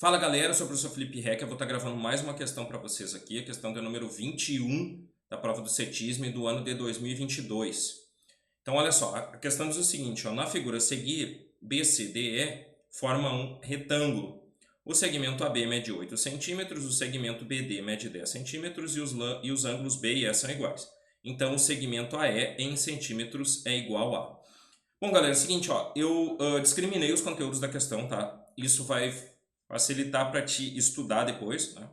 Fala galera, eu sou o professor Felipe Reck, eu vou estar gravando mais uma questão para vocês aqui, a questão é número 21 da prova do CETISM do ano de 2022. Então olha só, a questão diz o seguinte, ó, na figura a seguir, BCDE forma um retângulo. O segmento AB mede 8 centímetros, o segmento BD mede 10 centímetros e os ângulos B e E são iguais. Então o segmento AE em centímetros é igual a... Bom galera, é o seguinte, ó, eu discriminei os conteúdos da questão, tá? Isso vai facilitar para te estudar depois, né?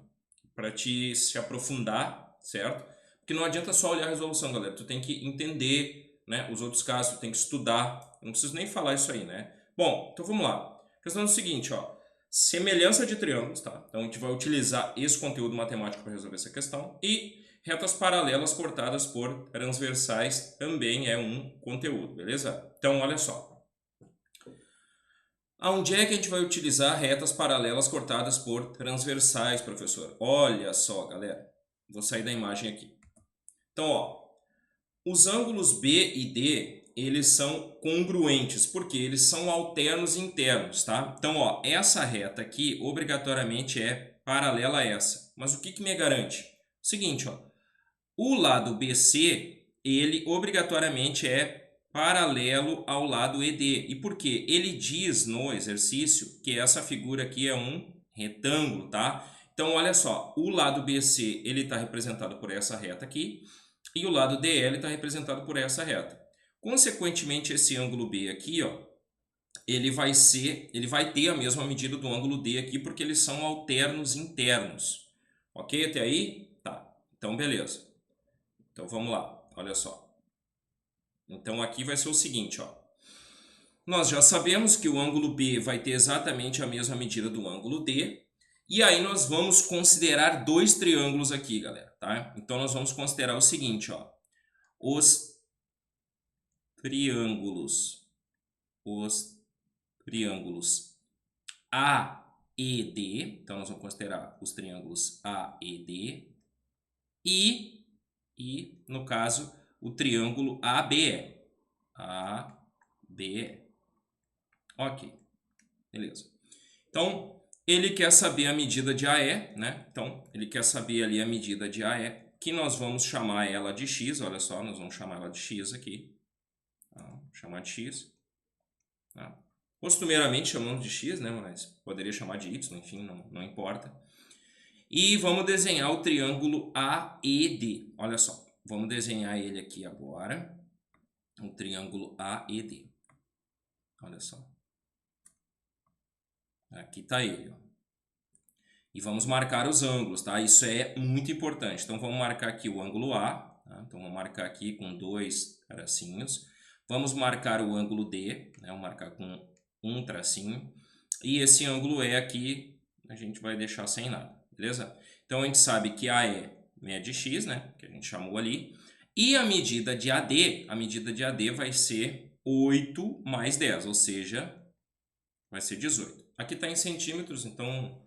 Para te se aprofundar, certo? Porque não adianta só olhar a resolução, galera. Tu tem que entender, né, os outros casos, tu tem que estudar. Eu não preciso nem falar isso aí, né? Bom, então vamos lá. A questão é o seguinte, ó. Semelhança de triângulos, tá? Então a gente vai utilizar esse conteúdo matemático para resolver essa questão. E retas paralelas cortadas por transversais também é um conteúdo, beleza? Então olha só. Aonde é que a gente vai utilizar retas paralelas cortadas por transversais, professor? Olha só, galera. Vou sair da imagem aqui. Então, ó, os ângulos B e D, eles são congruentes, porque eles são alternos internos, tá? Então, ó, essa reta aqui, obrigatoriamente, é paralela a essa. Mas o que me garante? Seguinte, ó, o lado BC, ele obrigatoriamente é paralelo ao lado ED. E por quê? Ele diz no exercício que essa figura aqui é um retângulo, tá? Então, olha só, o lado BC ele está representado por essa reta aqui e o lado DL está representado por essa reta. Consequentemente, esse ângulo B aqui, ó, ele vai ter a mesma medida do ângulo D aqui porque eles são alternos internos. Ok até aí? Tá. Então, beleza. Então, vamos lá. Olha só. Então, aqui vai ser o seguinte, ó. Nós já sabemos que o ângulo B vai ter exatamente a mesma medida do ângulo D. E aí nós vamos considerar dois triângulos aqui, galera, tá? Então nós vamos considerar o seguinte, ó. Os triângulos A e D. Então nós vamos considerar os triângulos A e D. E no caso, o triângulo ABE. ABE. Ok, beleza. Então, ele quer saber a medida de AE, né? Então, ele quer saber ali a medida de AE, que nós vamos chamar ela de x, olha só, nós vamos chamar ela de x aqui. Tá? Vou chamar de x. Tá? Costumeiramente chamamos de x, né? Mas poderia chamar de y, enfim, não importa. E vamos desenhar o triângulo AED. Olha só, vamos desenhar ele aqui agora. O triângulo AED. Olha só. Aqui está ele. Ó. E vamos marcar os ângulos, tá? Isso é muito importante. Então, vamos marcar aqui o ângulo A. Tá? Então, vamos marcar aqui com dois tracinhos. Vamos marcar o ângulo D. Né? Vamos marcar com um tracinho. E esse ângulo E aqui, a gente vai deixar sem nada, beleza? Então, a gente sabe que AE mede x, né? Que a gente chamou ali. E a medida de AD vai ser 8 mais 10, ou seja, vai ser 18. Aqui está em centímetros, então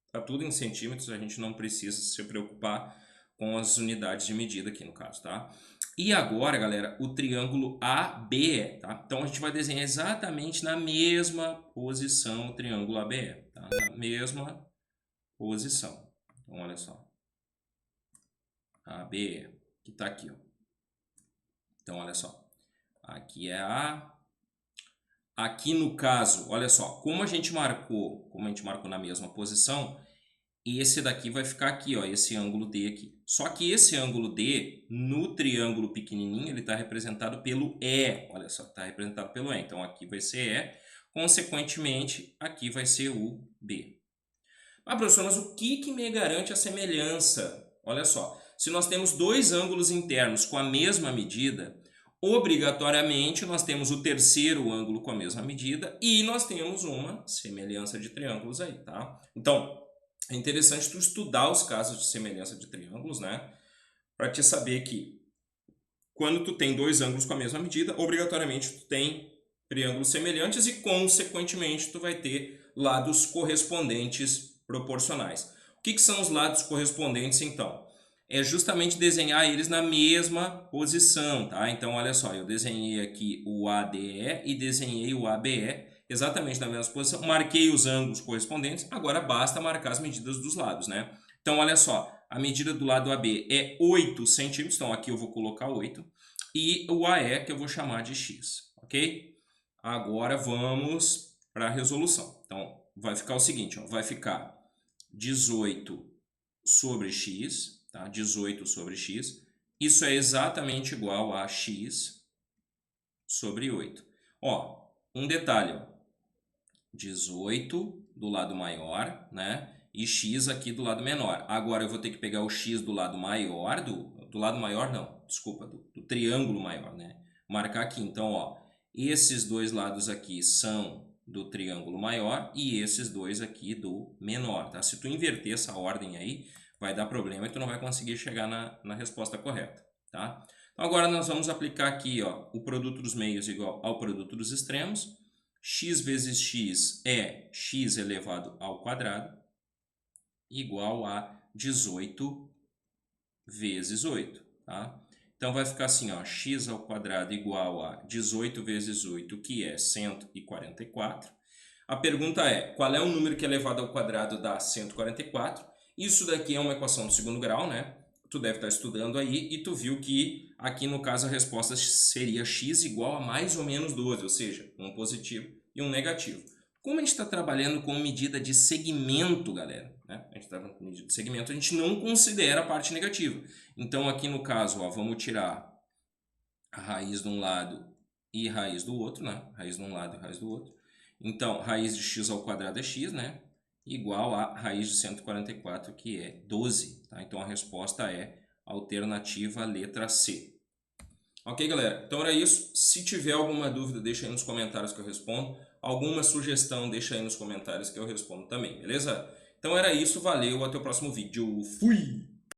está tudo em centímetros, a gente não precisa se preocupar com as unidades de medida aqui no caso, tá? E agora, galera, o triângulo ABE, tá? Então a gente vai desenhar exatamente na mesma posição o triângulo ABE, tá? Na mesma posição. Então olha só. ABE, que está aqui, ó. Então olha só. Aqui é A. Aqui no caso, olha só, como a gente marcou na mesma posição, esse daqui vai ficar aqui, ó, esse ângulo D aqui. Só que esse ângulo D, no triângulo pequenininho, ele está representado pelo E. Olha só, está representado pelo E. Então, aqui vai ser E. Consequentemente, aqui vai ser o B. Ah, professor, mas o que me garante a semelhança? Olha só, se nós temos dois ângulos internos com a mesma medida, obrigatoriamente nós temos o terceiro ângulo com a mesma medida e nós temos uma semelhança de triângulos aí, tá? Então, é interessante tu estudar os casos de semelhança de triângulos, né? Para te saber que quando tu tem dois ângulos com a mesma medida, obrigatoriamente tu tem triângulos semelhantes e, consequentemente, tu vai ter lados correspondentes proporcionais. O que são os lados correspondentes, então? É justamente desenhar eles na mesma posição, tá? Então, olha só, eu desenhei aqui o ADE e desenhei o ABE, exatamente na mesma posição, marquei os ângulos correspondentes, agora basta marcar as medidas dos lados, né? Então, olha só, a medida do lado AB é 8 centímetros, então aqui eu vou colocar 8, e o AE que eu vou chamar de X, ok? Agora vamos para a resolução. Então, vai ficar o seguinte, ó, vai ficar 18 sobre X, tá? 18 sobre X, isso é exatamente igual a X sobre 8. Ó, um detalhe, ó, 18 do lado maior, né? E x aqui do lado menor. Agora eu vou ter que pegar o x do lado maior, do lado maior não, desculpa, do triângulo maior, né? Marcar aqui, então, ó, esses dois lados aqui são do triângulo maior e esses dois aqui do menor, tá? Se tu inverter essa ordem aí, vai dar problema e tu não vai conseguir chegar na resposta correta, tá? Então agora nós vamos aplicar aqui, ó, o produto dos meios igual ao produto dos extremos. X vezes x é x elevado ao quadrado igual a 18 vezes 8, tá? Então vai ficar assim, ó, x ao quadrado igual a 18 vezes 8, que é 144. A pergunta é, qual é o número que elevado ao quadrado dá 144? Isso daqui é uma equação do segundo grau, né? Tu deve estar estudando aí e tu viu que aqui no caso a resposta seria x igual a mais ou menos 12, ou seja, um positivo e um negativo. Como a gente está trabalhando com medida de segmento, galera, né? A gente está com medida de segmento, a gente não considera a parte negativa. Então aqui no caso, ó, vamos tirar a raiz de um lado e raiz do outro, né? Raiz de um lado e raiz do outro. Então, raiz de x ao quadrado é x, né? Igual a raiz de 144, que é 12. Tá? Então, a resposta é alternativa letra C. Ok, galera? Então era isso. Se tiver alguma dúvida, deixa aí nos comentários que eu respondo. Alguma sugestão, deixa aí nos comentários que eu respondo também, beleza? Então era isso. Valeu, até o próximo vídeo. Fui!